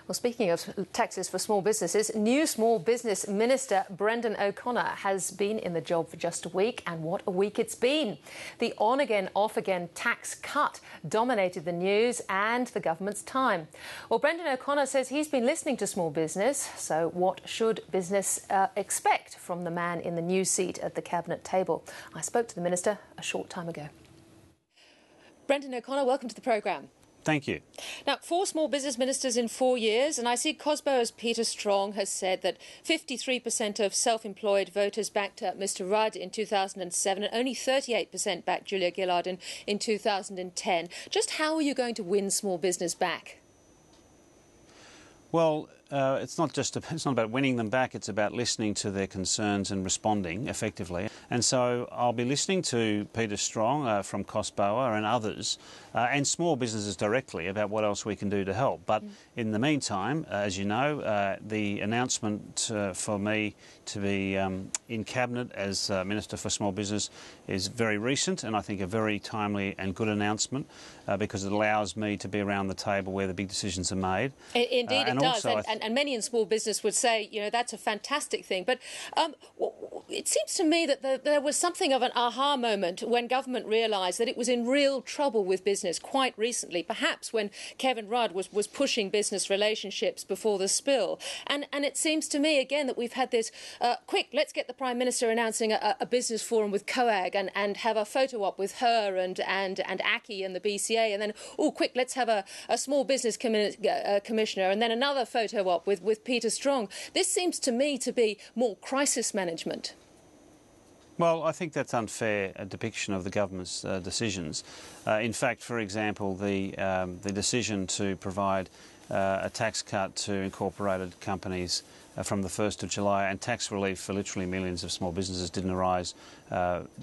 Well, speaking of taxes for small businesses, new Small Business Minister Brendan O'Connor has been in the job for just a week, and what a week it's been. The on-again, off-again tax cut dominated the news and the government's time. Well, Brendan O'Connor says he's been listening to small business, so what should business expect from the man in the new seat at the cabinet table? I spoke to the minister a short time ago. Brendan O'Connor, welcome to the programme. Thank you. Now, 4 small business ministers in 4 years, and I see COSBO's Peter Strong has said that 53% of self-employed voters backed Mr Rudd in 2007 and only 38% backed Julia Gillard in 2010. Just how are you going to win small business back? Well, it's not about winning them back, it's about listening to their concerns and responding effectively. And so I'll be listening to Peter Strong from COSBOA and others and small businesses directly about what else we can do to help. But in the meantime, as you know, the announcement for me to be in Cabinet as Minister for Small Business is very recent, and I think a very timely and good announcement because it allows me to be around the table where the big decisions are made. Indeed it does, and many in small business would say, you know, that's a fantastic thing. But it seems to me that there was something of an aha moment when government realised that it was in real trouble with business quite recently, perhaps when Kevin Rudd was pushing business relationships before the spill. And it seems to me, again, that we've had this, quick, let's get the Prime Minister announcing a business forum with COAG and have a photo op with her and ACCI and the BCA, and then, oh, quick, let's have a small business commissioner, and then another photo op with Peter Strong. This seems to me to be more crisis management. Well, I think that's unfair depiction of the government's decisions. In fact, for example, the decision to provide a tax cut to incorporated companies from the 1st of July and tax relief for literally millions of small businesses didn't arise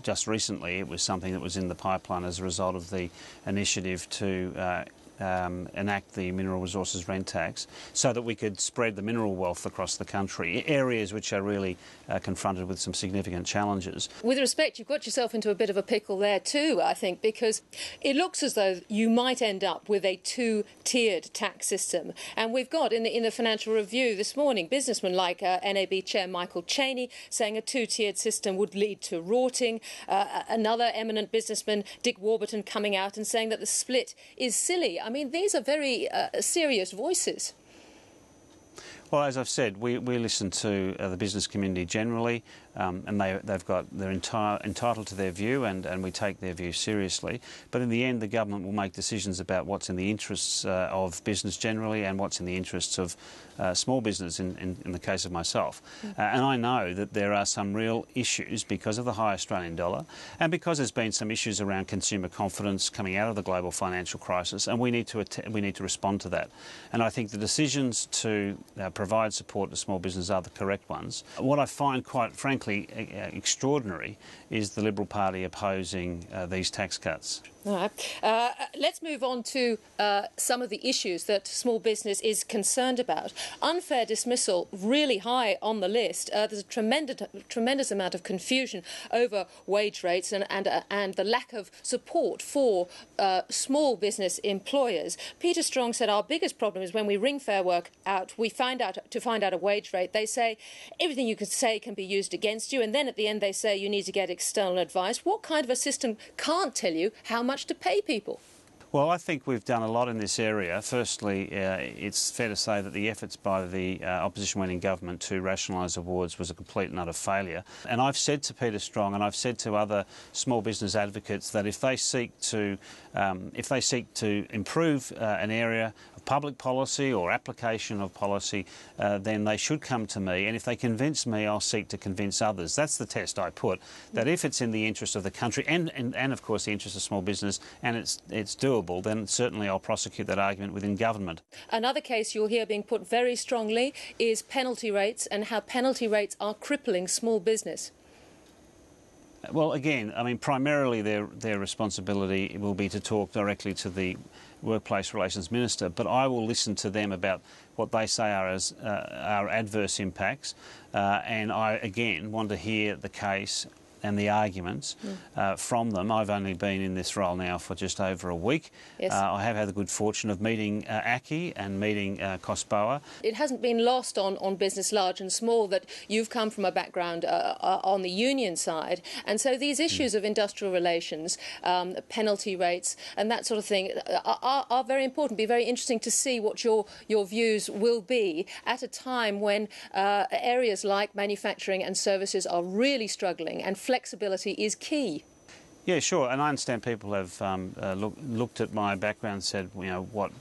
just recently. It was something that was in the pipeline as a result of the initiative to enact the mineral resources rent tax so that we could spread the mineral wealth across the country, areas which are really confronted with some significant challenges. With respect, you've got yourself into a bit of a pickle there too, I think, because it looks as though you might end up with a two-tiered tax system. And we've got in the Financial Review this morning businessmen like NAB Chair Michael Chaney saying a two-tiered system would lead to rorting. Another eminent businessman, Dick Warburton, coming out and saying that the split is silly. I mean, these are very serious voices. Well, as I've said, we listen to the business community generally, and they're entitled to their view, and we take their view seriously. But in the end, the government will make decisions about what's in the interests of business generally and what's in the interests of small business in the case of myself. And I know that there are some real issues because of the high Australian dollar and because there's been some issues around consumer confidence coming out of the global financial crisis, and we need to respond to that. And I think the decisions to provide support to small business are the correct ones. What I find, quite frankly, extraordinary is the Liberal Party opposing these tax cuts. All right. Let's move on to some of the issues that small business is concerned about. Unfair dismissal, really high on the list. There's a tremendous amount of confusion over wage rates and the lack of support for small business employers. Peter Strong said our biggest problem is when we ring Fair Work out, we find out a wage rate. They say everything you can say can be used against you, and then at the end they say you need to get external advice. What kind of a system can't tell you how much to pay people? Well, I think we've done a lot in this area. Firstly, it's fair to say that the efforts by the opposition-winning government to rationalise awards was a complete and utter failure. And I've said to Peter Strong and I've said to other small business advocates that if they seek to improve an area of public policy or application of policy, then they should come to me. And if they convince me, I'll seek to convince others. That's the test I put. That if it's in the interest of the country and of course the interest of small business and it's doable, then certainly I'll prosecute that argument within government. Another case you'll hear being put very strongly is penalty rates and how penalty rates are crippling small business. Well, again, I mean, primarily their responsibility will be to talk directly to the Workplace Relations Minister, but I will listen to them about what they say are adverse impacts, and I, again, want to hear the case the arguments from them. I've only been in this role now for just over a week. Yes. I have had the good fortune of meeting ACCI and meeting COSPOA. It hasn't been lost on business large and small that you've come from a background on the union side, and so these issues of industrial relations, penalty rates and that sort of thing are very important. Be very interesting to see what your views will be at a time when areas like manufacturing and services are really struggling and flexibility is key. Yeah, sure, and I understand people have looked at my background and said, you know, what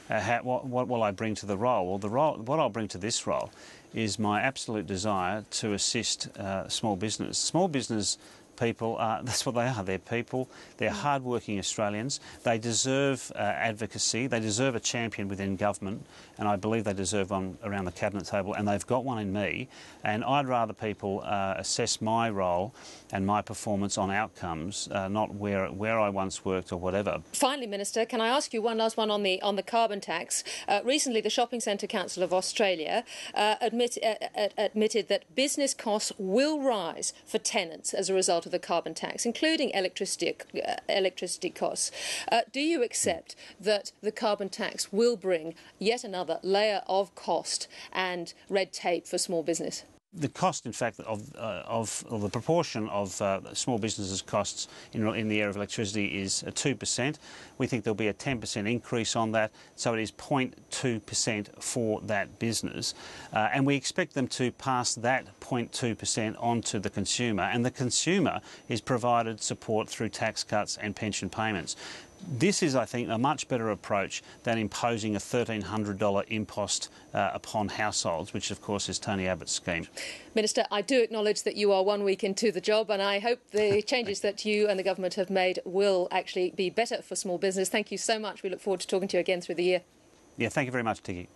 will I bring to the role? Well, what I'll bring to this role is my absolute desire to assist small business. Small business people that's what they are. They're people. They're hard-working Australians. They deserve advocacy. They deserve a champion within government, and I believe they deserve one around the cabinet table, and they've got one in me. And I'd rather people assess my role and my performance on outcomes, not where I once worked or whatever. Finally, Minister, can I ask you one last one on the carbon tax? Recently, the Shopping Centre Council of Australia admitted that business costs will rise for tenants as a result of the carbon tax, including electricity costs. Do you accept that the carbon tax will bring yet another layer of cost and red tape for small business? The cost, in fact, of the proportion of small businesses' costs in the area of electricity is 2%. We think there'll be a 10% increase on that, so it is 0.2% for that business. And we expect them to pass that 0.2% on to the consumer, and the consumer is provided support through tax cuts and pension payments. This is, I think, a much better approach than imposing a $1,300 impost upon households, which, of course, is Tony Abbott's scheme. Minister, I do acknowledge that you are 1 week into the job, and I hope the changes that you and the government have made will actually be better for small business. Thank you so much. We look forward to talking to you again through the year. Yeah, thank you very much, Tiggy.